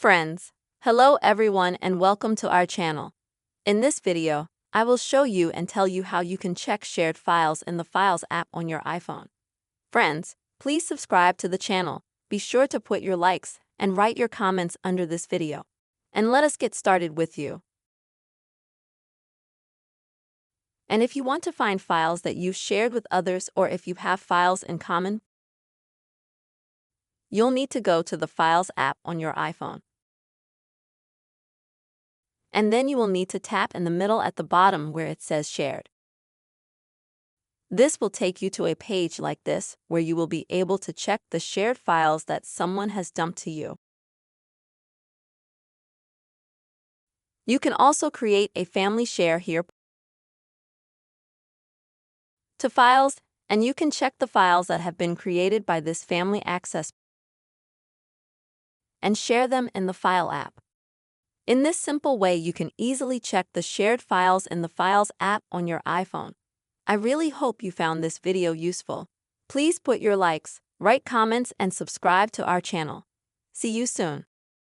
Friends, hello everyone and welcome to our channel. In this video, I will show you and tell you how you can check shared files in the Files app on your iPhone. Friends, please subscribe to the channel, be sure to put your likes and write your comments under this video. And let us get started with you. And if you want to find files that you've shared with others or if you have files in common, you'll need to go to the Files app on your iPhone. And then you will need to tap in the middle at the bottom where it says Shared. This will take you to a page like this where you will be able to check the shared files that someone has dumped to you. You can also create a family share here to files, and you can check the files that have been created by this family access and share them in the File app. In this simple way, you can easily check the shared files in the Files app on your iPhone. I really hope you found this video useful. Please put your likes, write comments, and subscribe to our channel. See you soon.